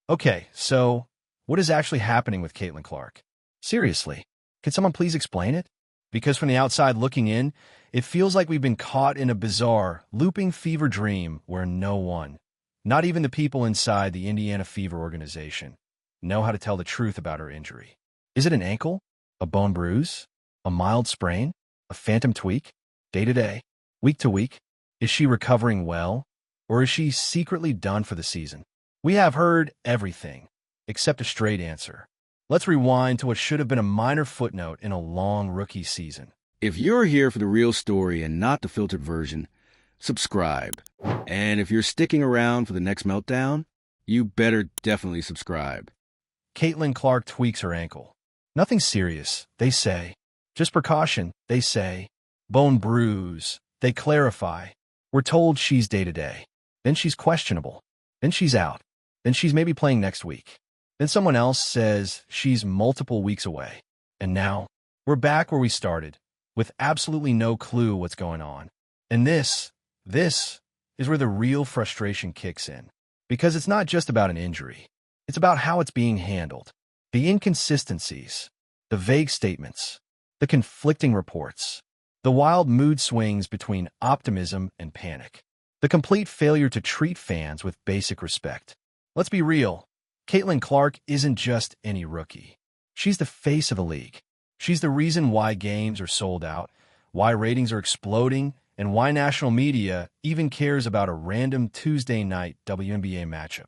Okay, so what is actually happening with Caitlin Clark? Seriously, could someone please explain it? Because from the outside looking in, it feels like we've been caught in a bizarre, looping fever dream where no one, not even the people inside the Indiana Fever organization, know how to tell the truth about her injury. Is it an ankle? A bone bruise? A mild sprain? A phantom tweak? Day to day? Week to week? Is she recovering well? Or is she secretly done for the season? We have heard everything, except a straight answer. Let's rewind to what should have been a minor footnote in a long rookie season. If you're here for the real story and not the filtered version, subscribe. And if you're sticking around for the next meltdown, you better definitely subscribe. Caitlin Clark tweaks her ankle. Nothing serious, they say. Just precaution, they say. Bone bruise, they clarify. We're told she's day-to-day. Then she's questionable. Then she's out. Then she's maybe playing next week. Then someone else says she's multiple weeks away. And now, we're back where we started, with absolutely no clue what's going on. And this is where the real frustration kicks in. Because it's not just about an injury. It's about how it's being handled. The inconsistencies, the vague statements, the conflicting reports, the wild mood swings between optimism and panic, the complete failure to treat fans with basic respect. Let's be real. Caitlin Clark isn't just any rookie. She's the face of the league. She's the reason why games are sold out, why ratings are exploding, and why national media even cares about a random Tuesday night WNBA matchup.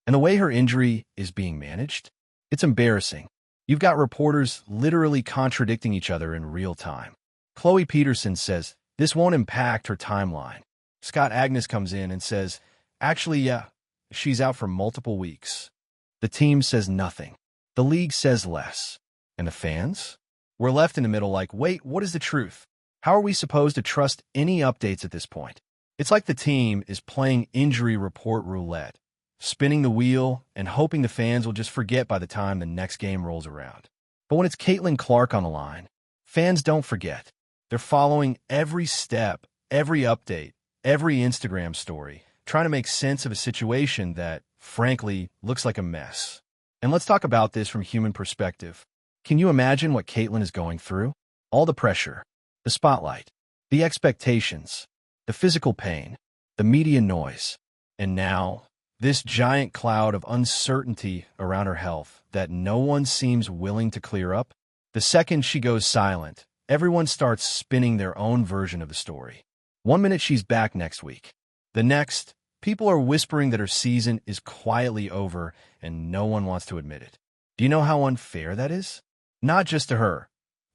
And the way her injury is being managed, it's embarrassing. You've got reporters literally contradicting each other in real time. Chloe Peterson says this won't impact her timeline. Scott Agnes comes in and says, actually, yeah, she's out for multiple weeks. The team says nothing. The league says less. And the fans? We're left in the middle like, wait, what is the truth? How are we supposed to trust any updates at this point? It's like the team is playing injury report roulette, spinning the wheel and hoping the fans will just forget by the time the next game rolls around. But when it's Caitlin Clark on the line, fans don't forget. They're following every step, every update, every Instagram story, trying to make sense of a situation that, frankly, looks like a mess. And let's talk about this from a human perspective. Can you imagine what Caitlin is going through? All the pressure, the spotlight, the expectations, the physical pain, the media noise, and now this giant cloud of uncertainty around her health that no one seems willing to clear up. The second she goes silent, everyone starts spinning their own version of the story. One minute she's back next week. The next, people are whispering that her season is quietly over and no one wants to admit it. Do you know how unfair that is? Not just to her,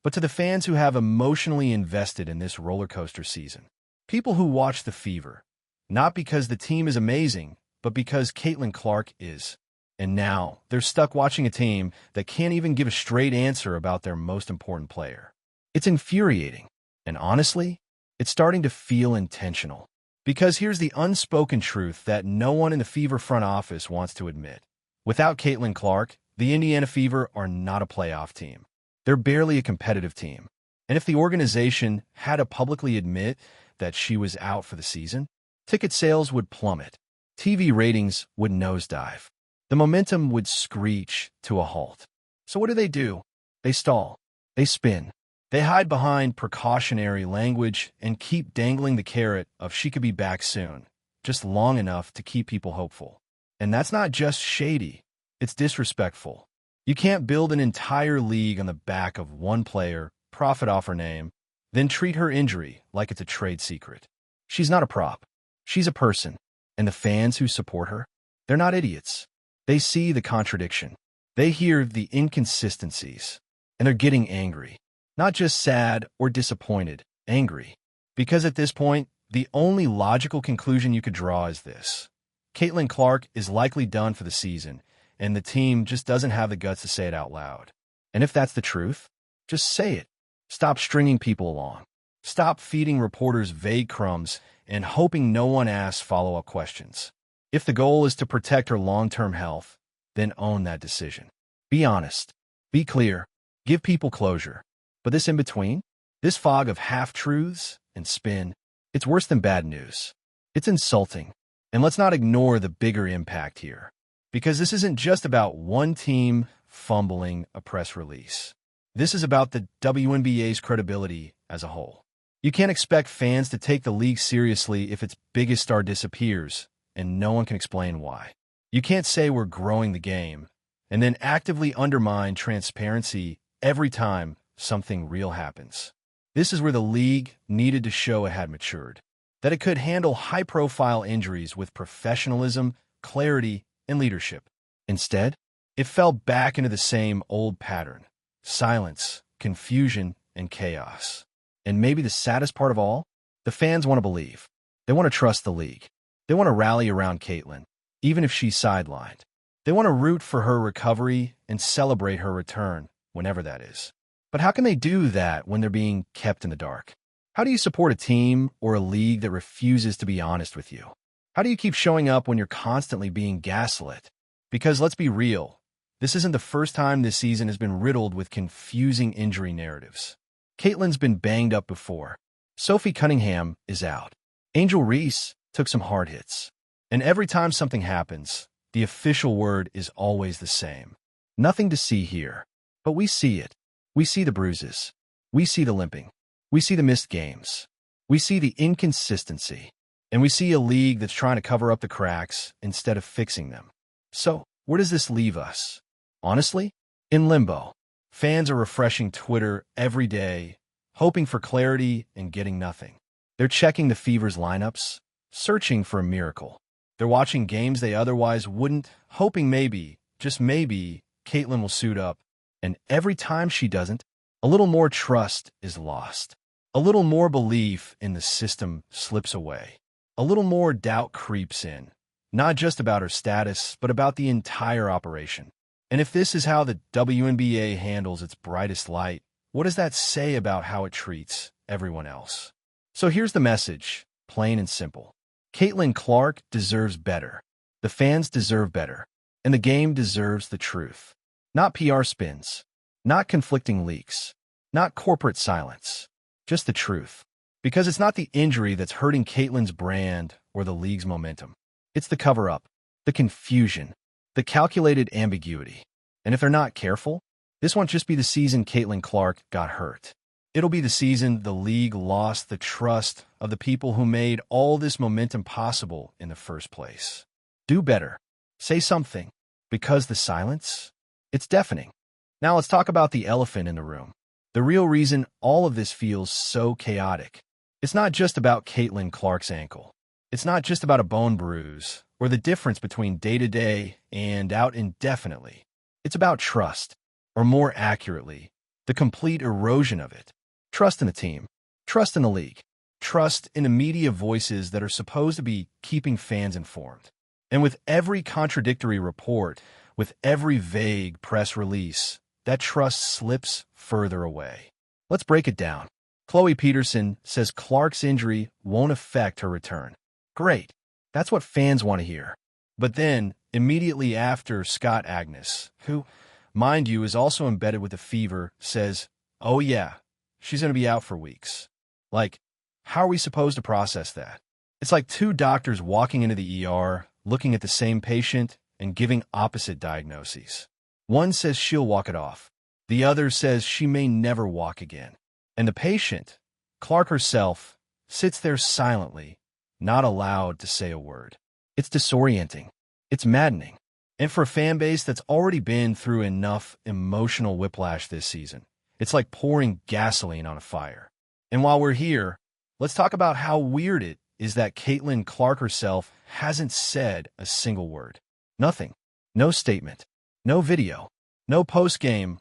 but to the fans who have emotionally invested in this roller coaster season. People who watch the Fever, not because the team is amazing, but because Caitlin Clark is. And now, they're stuck watching a team that can't even give a straight answer about their most important player. It's infuriating, and honestly, it's starting to feel intentional. Because here's the unspoken truth that no one in the Fever front office wants to admit. Without Caitlin Clark, the Indiana Fever are not a playoff team. They're barely a competitive team. And if the organization had to publicly admit that she was out for the season, ticket sales would plummet. TV ratings would nosedive. The momentum would screech to a halt. So what do? They stall. They spin. They hide behind precautionary language and keep dangling the carrot of she could be back soon, just long enough to keep people hopeful. And that's not just shady. It's disrespectful. You can't build an entire league on the back of one player, profit off her name, then treat her injury like it's a trade secret. She's not a prop. She's a person. And the fans who support her, they're not idiots. They see the contradiction. They hear the inconsistencies. And they're getting angry. Not just sad or disappointed, angry. Because at this point, the only logical conclusion you could draw is this. Caitlin Clark is likely done for the season, and the team just doesn't have the guts to say it out loud. And if that's the truth, just say it. Stop stringing people along. Stop feeding reporters vague crumbs and hoping no one asks follow-up questions. If the goal is to protect her long-term health, then own that decision. Be honest. Be clear. Give people closure. But this in-between, this fog of half-truths and spin, it's worse than bad news. It's insulting. And let's not ignore the bigger impact here. Because this isn't just about one team fumbling a press release. This is about the WNBA's credibility as a whole. You can't expect fans to take the league seriously if its biggest star disappears, and no one can explain why. You can't say we're growing the game, and then actively undermine transparency every time something real happens. This is where the league needed to show it had matured, that it could handle high-profile injuries with professionalism, clarity, and leadership. Instead, it fell back into the same old pattern: silence, confusion, and chaos. And maybe the saddest part of all, the fans want to believe. They want to trust the league. They want to rally around Caitlin, even if she's sidelined. They want to root for her recovery and celebrate her return, whenever that is. But how can they do that when they're being kept in the dark? How do you support a team or a league that refuses to be honest with you? How do you keep showing up when you're constantly being gaslit? Because let's be real, this isn't the first time this season has been riddled with confusing injury narratives. Caitlin's been banged up before. Sophie Cunningham is out. Angel Reese took some hard hits. And every time something happens, the official word is always the same. Nothing to see here. But we see it. We see the bruises. We see the limping. We see the missed games. We see the inconsistency. And we see a league that's trying to cover up the cracks instead of fixing them. So, where does this leave us? Honestly, in limbo. Fans are refreshing Twitter every day, hoping for clarity and getting nothing. They're checking the Fever's lineups, searching for a miracle. They're watching games they otherwise wouldn't, hoping maybe, just maybe, Caitlin will suit up. And every time she doesn't, a little more trust is lost. A little more belief in the system slips away. A little more doubt creeps in, not just about her status, but about the entire operation. And if this is how the WNBA handles its brightest light, what does that say about how it treats everyone else? So here's the message, plain and simple. Caitlin Clark deserves better. The fans deserve better. And the game deserves the truth. Not PR spins. Not conflicting leaks. Not corporate silence. Just the truth. Because it's not the injury that's hurting Caitlin's brand or the league's momentum. It's the cover-up, the confusion, the calculated ambiguity. And if they're not careful, this won't just be the season Caitlin Clark got hurt. It'll be the season the league lost the trust of the people who made all this momentum possible in the first place. Do better. Say something. Because the silence, it's deafening. Now let's talk about the elephant in the room. The real reason all of this feels so chaotic. It's not just about Caitlin Clark's ankle. It's not just about a bone bruise or the difference between day-to-day and out indefinitely. It's about trust, or more accurately, the complete erosion of it. Trust in the team, trust in the league, trust in the media voices that are supposed to be keeping fans informed. And with every contradictory report, with every vague press release, that trust slips further away. Let's break it down. Chloe Peterson says Clark's injury won't affect her return. Great. That's what fans want to hear. But then, immediately after, Scott Agnes, who, mind you, is also embedded with the Fever, says, oh yeah, she's going to be out for weeks. Like, how are we supposed to process that? It's like two doctors walking into the ER, looking at the same patient, and giving opposite diagnoses. One says she'll walk it off. The other says she may never walk again. And the patient, Clark herself, sits there silently, not allowed to say a word. It's disorienting. It's maddening. And for a fan base that's already been through enough emotional whiplash this season, it's like pouring gasoline on a fire. And while we're here, let's talk about how weird it is that Caitlin Clark herself hasn't said a single word. Nothing. No statement. No video. No post-game,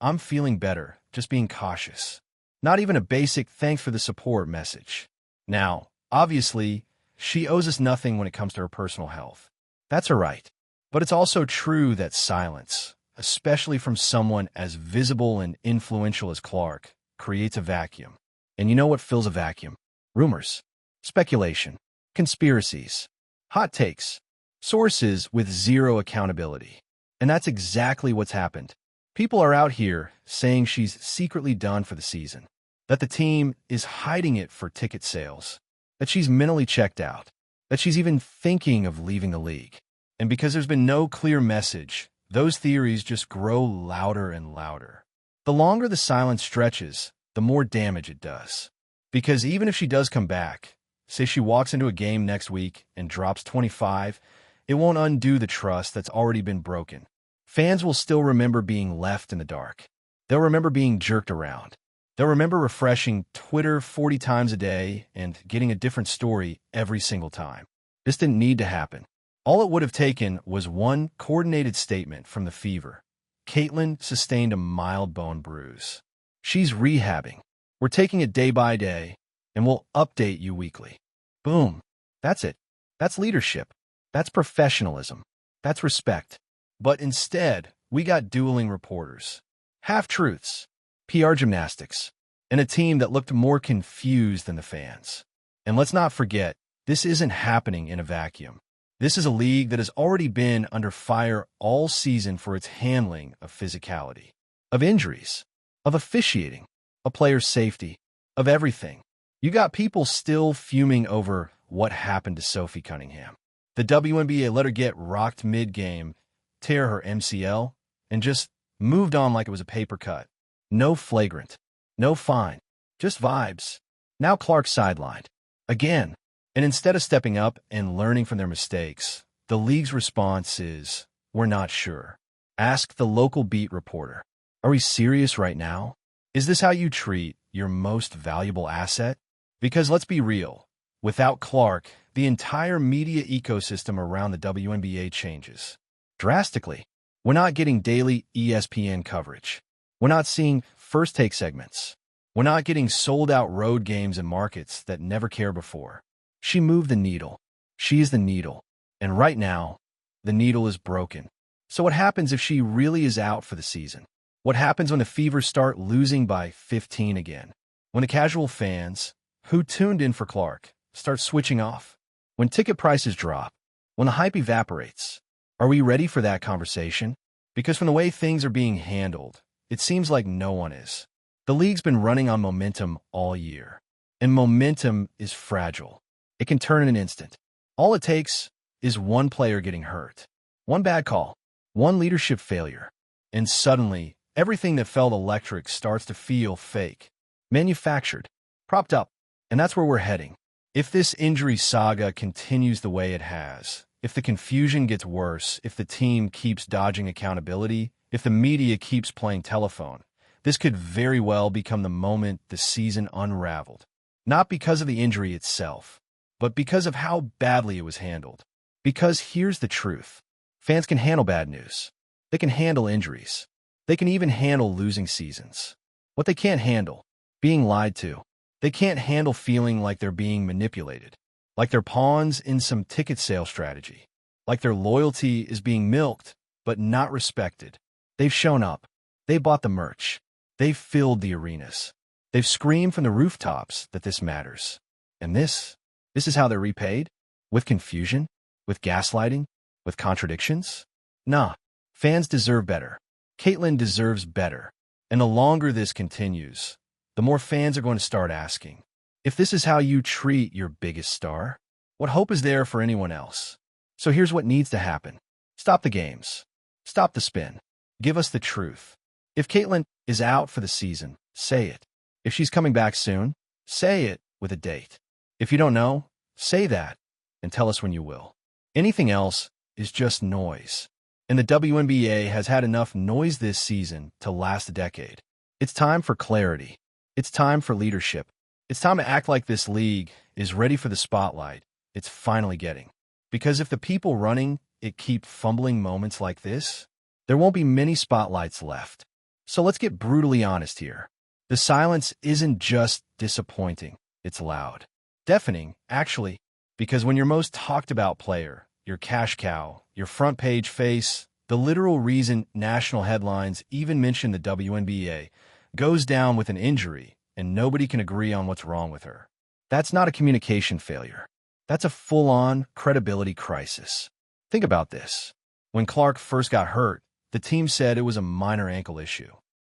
I'm feeling better, just being cautious. Not even a basic thanks for the support message. Now, obviously, she owes us nothing when it comes to her personal health. That's her right. But it's also true that silence, especially from someone as visible and influential as Clark, creates a vacuum. And you know what fills a vacuum? Rumors, speculation, conspiracies, hot takes, sources with zero accountability. And that's exactly what's happened. People are out here saying she's secretly done for the season, that the team is hiding it for ticket sales, that she's mentally checked out, that she's even thinking of leaving the league. And because there's been no clear message, those theories just grow louder and louder. The longer the silence stretches, the more damage it does. Because even if she does come back, say she walks into a game next week and drops 25, it won't undo the trust that's already been broken. Fans will still remember being left in the dark. They'll remember being jerked around. They'll remember refreshing Twitter 40 times a day and getting a different story every single time. This didn't need to happen. All it would have taken was one coordinated statement from the Fever. Caitlin sustained a mild bone bruise. She's rehabbing. We're taking it day by day, and we'll update you weekly. Boom. That's it. That's leadership. That's professionalism. That's respect. But instead, we got dueling reporters, half-truths, PR gymnastics, and a team that looked more confused than the fans. And let's not forget, this isn't happening in a vacuum. This is a league that has already been under fire all season for its handling of physicality, of injuries, of officiating, of players' safety, of everything. You got people still fuming over what happened to Sophie Cunningham. The WNBA let her get rocked mid-game, tear her MCL, and just moved on like it was a paper cut. No flagrant, no fine, just vibes. Now Clark's sidelined. Again. And instead of stepping up and learning from their mistakes, the league's response is, we're not sure. Ask the local beat reporter. Are we serious right now? Is this how you treat your most valuable asset? Because let's be real, without Clark, the entire media ecosystem around the WNBA changes. Drastically. We're not getting daily ESPN coverage. We're not seeing first-take segments. We're not getting sold-out road games in markets that never cared before. She moved the needle. She is the needle. And right now, the needle is broken. So what happens if she really is out for the season? What happens when the Fever start losing by 15 again? When the casual fans, who tuned in for Clark, start switching off? When ticket prices drop? When the hype evaporates? Are we ready for that conversation? Because from the way things are being handled, it seems like no one is. The league's been running on momentum all year. And momentum is fragile. It can turn in an instant. All it takes is one player getting hurt, one bad call, one leadership failure, and suddenly everything that felt electric starts to feel fake, manufactured, propped up, and that's where we're heading. If this injury saga continues the way it has, if the confusion gets worse, if the team keeps dodging accountability, if the media keeps playing telephone, this could very well become the moment the season unraveled. Not because of the injury itself, but because of how badly it was handled. Because here's the truth. Fans can handle bad news. They can handle injuries. They can even handle losing seasons. What they can't handle, being lied to. They can't handle feeling like they're being manipulated, like they're pawns in some ticket sale strategy, like their loyalty is being milked, but not respected. They've shown up. They bought the merch. They've filled the arenas. They've screamed from the rooftops that this matters. And this is how they're repaid? With confusion? With gaslighting? With contradictions? Nah, fans deserve better. Caitlin deserves better. And the longer this continues, the more fans are going to start asking, if this is how you treat your biggest star, what hope is there for anyone else? So here's what needs to happen. Stop the games. Stop the spin. Give us the truth. If Caitlin is out for the season, say it. If she's coming back soon, say it with a date. If you don't know, say that and tell us when you will. Anything else is just noise. And the WNBA has had enough noise this season to last a decade. It's time for clarity. It's time for leadership. It's time to act like this league is ready for the spotlight it's finally getting. Because if the people running it keep fumbling moments like this, there won't be many spotlights left. So let's get brutally honest here. The silence isn't just disappointing, it's loud. Deafening, actually, because when your most talked about player, your cash cow, your front page face, the literal reason national headlines even mention the WNBA, goes down with an injury and nobody can agree on what's wrong with her. That's not a communication failure. That's a full-on credibility crisis. Think about this. When Clark first got hurt, the team said it was a minor ankle issue.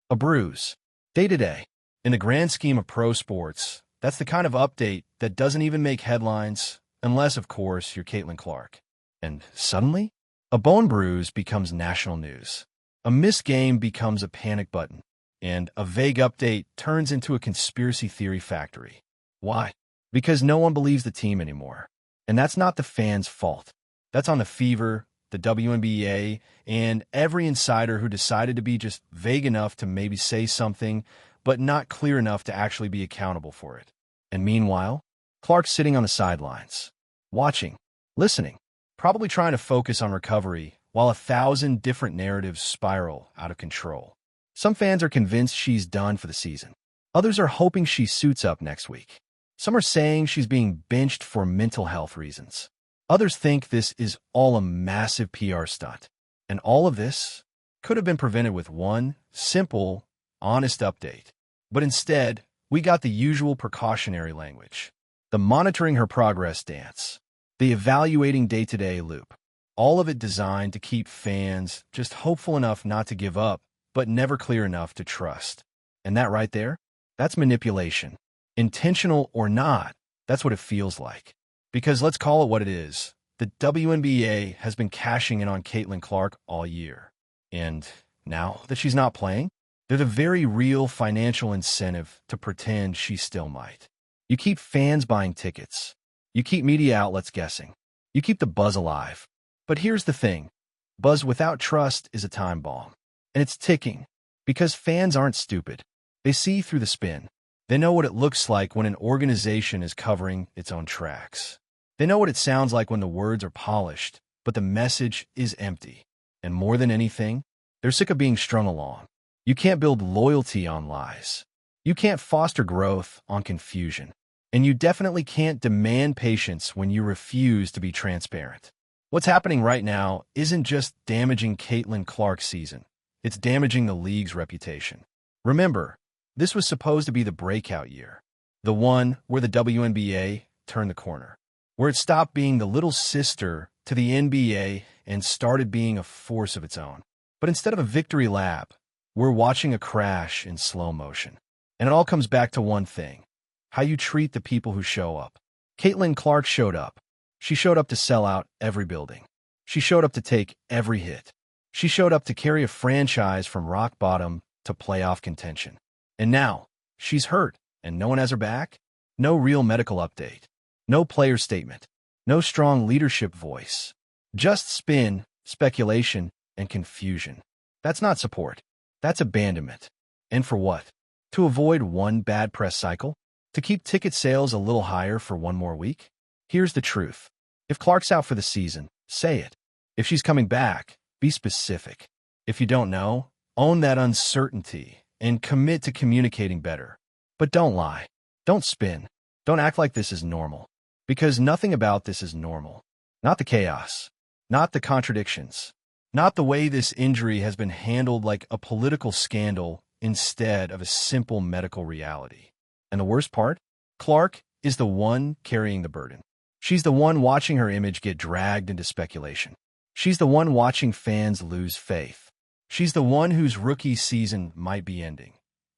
A bruise. Day-to-day. In the grand scheme of pro sports, that's the kind of update that doesn't even make headlines, unless, of course, you're Caitlin Clark. And suddenly, A bone bruise becomes national news. A missed game becomes a panic button. And a vague update turns into a conspiracy theory factory. Why? Because no one believes the team anymore. And that's not the fans' fault. That's on the Fever, the WNBA, and every insider who decided to be just vague enough to maybe say something, but not clear enough to actually be accountable for it. And meanwhile, Clark's sitting on the sidelines, watching, listening, probably trying to focus on recovery while 1,000 different narratives spiral out of control. Some fans are convinced she's done for the season. Others are hoping she suits up next week. Some are saying she's being benched for mental health reasons. Others think this is all a massive PR stunt. And all of this could have been prevented with one simple, honest update. But instead, we got the usual precautionary language. The monitoring her progress dance. The evaluating day-to-day loop. All of it designed to keep fans just hopeful enough not to give up, but never clear enough to trust. And that right there, that's manipulation. Intentional or not, that's what it feels like. Because let's call it what it is. The WNBA has been cashing in on Caitlin Clark all year. And now that she's not playing, there's a very real financial incentive to pretend she still might. You keep fans buying tickets. You keep media outlets guessing. You keep the buzz alive. But here's the thing. Buzz without trust is a time bomb. And it's ticking. Because fans aren't stupid. They see through the spin. They know what it looks like when an organization is covering its own tracks. They know what it sounds like when the words are polished, but the message is empty. And more than anything, they're sick of being strung along. You can't build loyalty on lies. You can't foster growth on confusion. And you definitely can't demand patience when you refuse to be transparent. What's happening right now isn't just damaging Caitlin Clark's season. It's damaging the league's reputation. Remember, this was supposed to be the breakout year. The one where the WNBA turned the corner. Where it stopped being the little sister to the NBA and started being a force of its own. But instead of a victory lap, we're watching a crash in slow motion. And it all comes back to one thing. How you treat the people who show up. Caitlin Clark showed up. She showed up to sell out every building. She showed up to take every hit. She showed up to carry a franchise from rock bottom to playoff contention. And now, she's hurt, and no one has her back. No real medical update. No player statement. No strong leadership voice. Just spin, speculation, and confusion. That's not support. That's abandonment. And for what? To avoid one bad press cycle? To keep ticket sales a little higher for one more week? Here's the truth. If Clark's out for the season, say it. If she's coming back, be specific. If you don't know, own that uncertainty and commit to communicating better. But don't lie. Don't spin. Don't act like this is normal. Because nothing about this is normal. Not the chaos. Not the contradictions. Not the way this injury has been handled like a political scandal instead of a simple medical reality. And the worst part? Clark is the one carrying the burden. She's the one watching her image get dragged into speculation. She's the one watching fans lose faith. She's the one whose rookie season might be ending.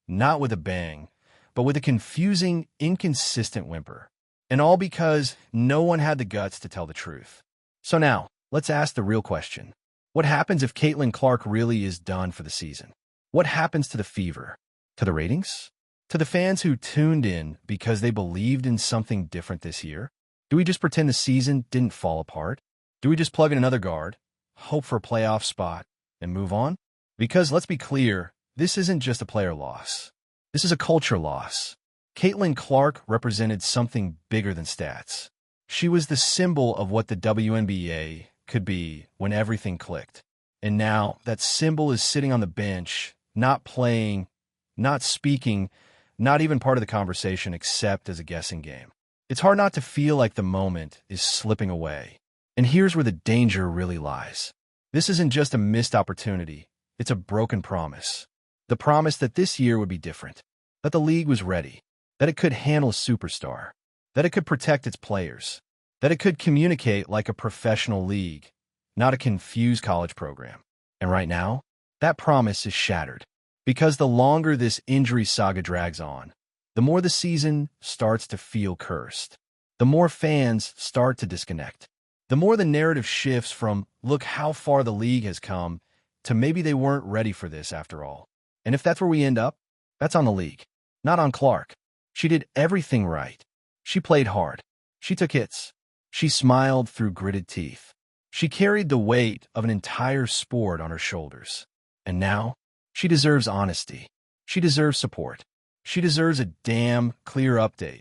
Not with a bang, but with a confusing, inconsistent whimper. And all because no one had the guts to tell the truth. So now, let's ask the real question. What happens if Caitlin Clark really is done for the season? What happens to the Fever? To the ratings? To the fans who tuned in because they believed in something different this year? Do we just pretend the season didn't fall apart? Do we just plug in another guard, hope for a playoff spot, and move on? Because let's be clear, this isn't just a player loss. This is a culture loss. Caitlin Clark represented something bigger than stats. She was the symbol of what the WNBA could be when everything clicked. And now that symbol is sitting on the bench, not playing, not speaking, not even part of the conversation except as a guessing game. It's hard not to feel like the moment is slipping away. And here's where the danger really lies. This isn't just a missed opportunity. It's a broken promise. The promise that this year would be different. That the league was ready. That it could handle a superstar. That it could protect its players. That it could communicate like a professional league, not a confused college program. And right now, that promise is shattered. Because the longer this injury saga drags on, the more the season starts to feel cursed. The more fans start to disconnect. The the more the narrative shifts from, look how far the league has come, to maybe they weren't ready for this after all. And if that's where we end up, that's on the league, not on Clark. She did everything right. She played hard. She took hits. She smiled through gritted teeth. She carried the weight of an entire sport on her shoulders. And now, she deserves honesty. She deserves support. She deserves a damn clear update.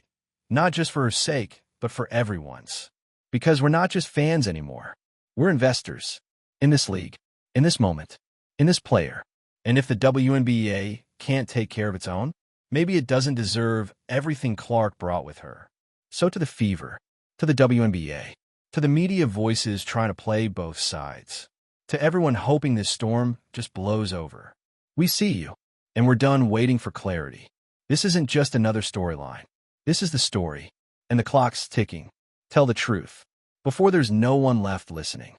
Not just for her sake, but for everyone's. Because we're not just fans anymore. We're investors. In this league. In this moment. In this player. And if the WNBA can't take care of its own, maybe it doesn't deserve everything Clark brought with her. So to the Fever, to the WNBA, to the media voices trying to play both sides, to everyone hoping this storm just blows over. We see you, and we're done waiting for clarity. This isn't just another storyline. This is the story, and the clock's ticking. Tell the truth, before there's no one left listening.